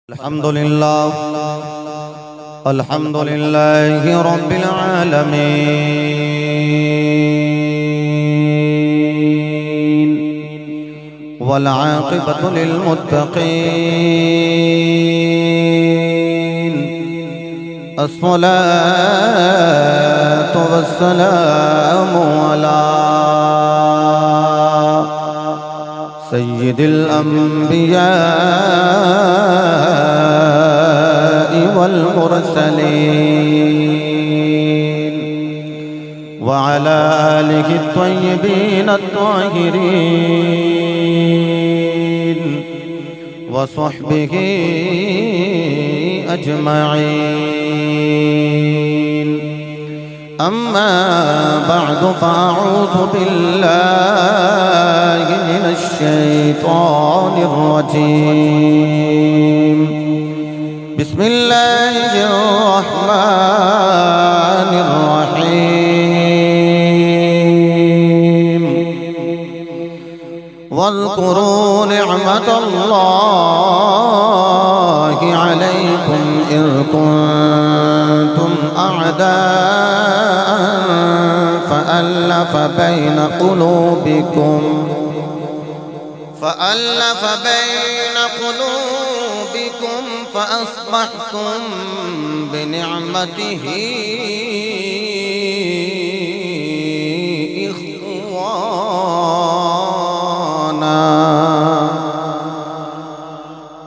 अल्हम्दुलिल्लाह अल्हम्दुलिल्लाहि रब्बिल आलमीन वल आक़िबतु लिल मुत्तक़ीन अस्सलातु वस्सलामु अला सय्यिदिल अंबिया वल मुरसलीन व अला आलिहि त्वय्यिबीन त्वाहिरीन व सहबिही अजमईन। अम्मा बअदु फ़अऊज़ु बिल्लाहि मिनश शैतानिर रजीम। बिस्मिल्लाहिर्रहमानिर्रहीम। वज़्कुरू निअमतल्लाहि अलैकुम इज़ कुंतुम अअदाअन फ़अल्लफ़ बैन क़ुलूबिकुम फ़अस्बहतुम बिनिअमतिही इख़्वाना।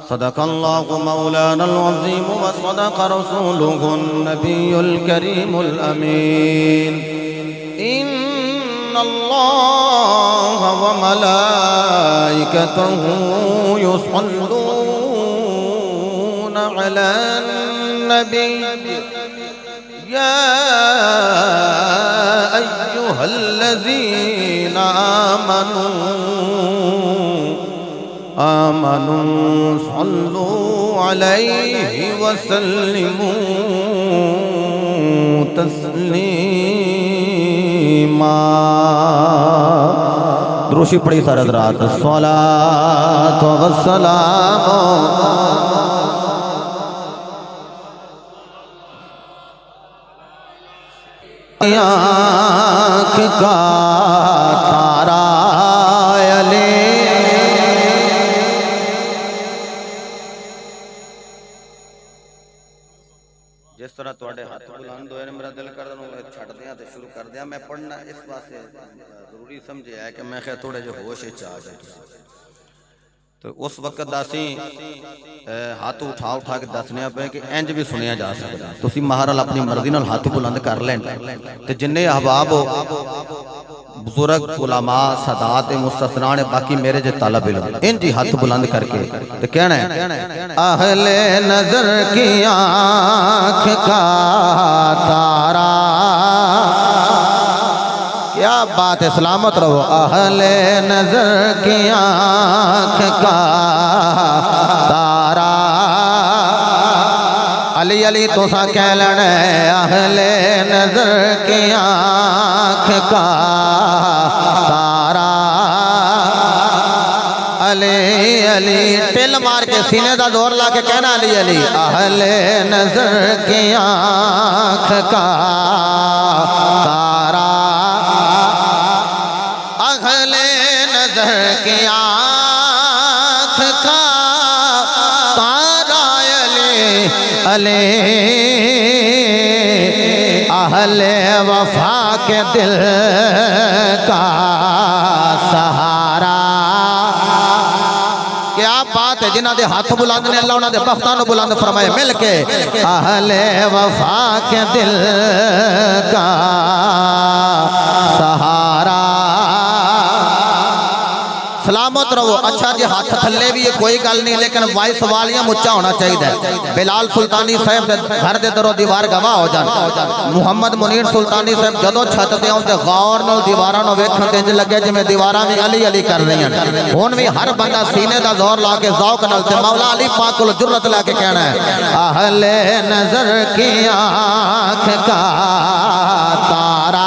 सदक़ल्लाहु मौलानल अज़ीम व सदक़ रसूलुहुन नबियुल करीमुल अमीन। इन्नल्लाह व मलाइकतहु युसल्लूना अलन नबी या अय्युहल्लज़ीना आमनू सल्लू अलैहि वसल्लिमू तस्लीमा। द्रूशी पड़ी सारा रात सलात वस्सलाम आँख का तारा अले। जिस तरह तुहाडे हाथ बुलंद होए ने मेरा दिल कर छड़ दिया तो शुरू कर दिया। मैं पढ़ना इस वास्ते जरूरी समझे है कि मैं थोड़े जो होश आ जाए। तो उस वक्त दासी हाथ उठा उठा के दसने पे कि इंज भी सुनिया जा सकता। तुसी महाराज अपनी मर्जी नाल हाथ बुलंद कर लें ते जिन्ने अहबाब हो बुजुर्ग उलमा सदात मुस्तसना ने बाकी मेरे जे तालब इल्म इंज ही हाथ बुलंद करके ते कहना है अहले नजर की आँख का तारा। क्या बात है, सलामत रहो। अहले नजर की आँख का तारा अली अली तो सा कह लेना है। अहले नजर की आँख का तारा अली अली टिल मार के सीने का जोर ला के कहना अली अली। अहले नजर की आँख का तारा अहले नजर की आँख का तारा अले अहले वफा के दिल का सहारा। क्या बात है, जिन्हों के हाथ बुलंद ने अल्लाह उन्होंने बख्तां बुलंद फरमाए मिल के। अहले वफा के दिल का सहारा सलामत रहो। अच्छा जी हाथ थले भी है कोई गल नहीं, लेकिन वाइस वालियम उच्चा होना चाहिए। बिलाल सुल्तानी साहब घर के दरों दीवार गवाह हो जाए। मुहम्मद मुनीर सुल्तानी साहब जदों छत ते आउंदे गौर नाल दीवारां नूं वेखण ते इंज लगे जिवें दीवारां भी अली अली कर रही हैं। हुण भी हर बंदा सीने दा जोर ला के ज़ौक नाल ते मौला अली पाक कोल जुर्रत लैके कहना है अहले नजर की आँख का तारा।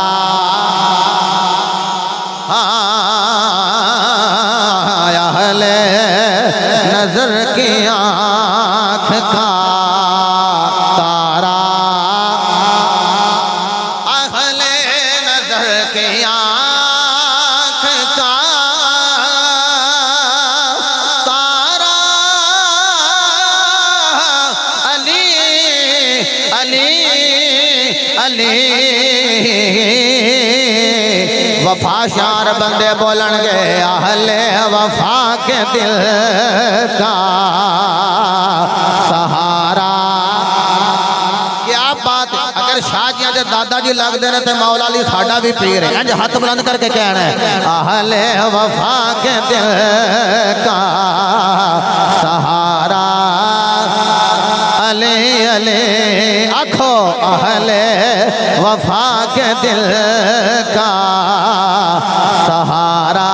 नजर की आँख का तारा, अहले नजर के आँख का तारा, अली अली अली। वफा शार बंदे बोलन गए अहले वफा के दिल का सहारा। क्या बात है, अगर शाह जी के दादा जी लगते हैं तो मौला अली साडा भी पीर है। इंज हाथ बुलंद करके कहना है अहले वफा के दिल का सहारा, अले अले आखो अहले वफा के दिल का सहारा,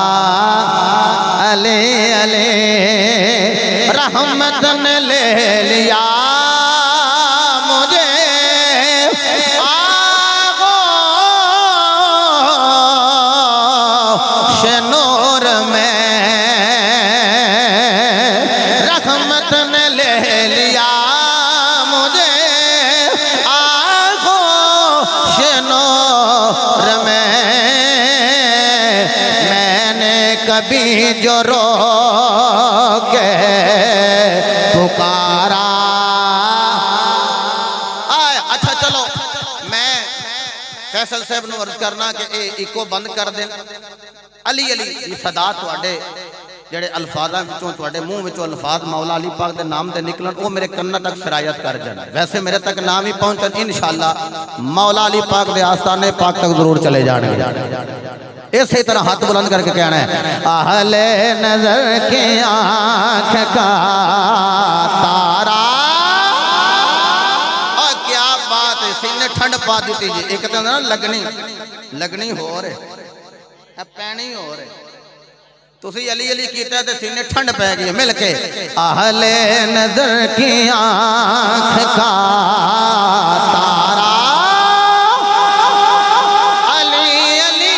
अले अले। रहमत ने ले लिया मुझे आगोश नूर में, रहमत ने ले लिया मुझे आगोश नूर में। मैंने कभी जो रो के पुकारा। अच्छा चलो मैं फैसल साहब नूं अर्ज करना कि इको बंद कर दें। अली अली ये सदा तुहाडे जेड़े अल्फाज़ां विचों तुहाडे मुंह विचों अल्फाज मौला अली पाक दे नाम दे निकलन वो मेरे कन्ना तक सिरायत कर जाना। वैसे मेरे तक नाम ही पहुंचन इंशाअल्लाह मौला अली पाक दे आस्ताने पाक तक जरूर चले जाएंगे। इसी तरह हाथ बुलंद करके कहना है अहले नजर के आँख का तारा। और क्या बात है, सीने ठंड पा दी जी। एक तो ना लगनी लगनी हो रहे पैनी हो रहे, तुसी अली अली कीता ते सीने ठंड पै गई मिल के। अहले नजर की आँख का तारा, अली अली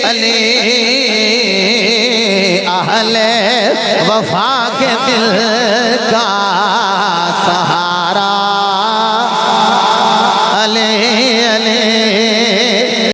अली। अहले वफा के दिल का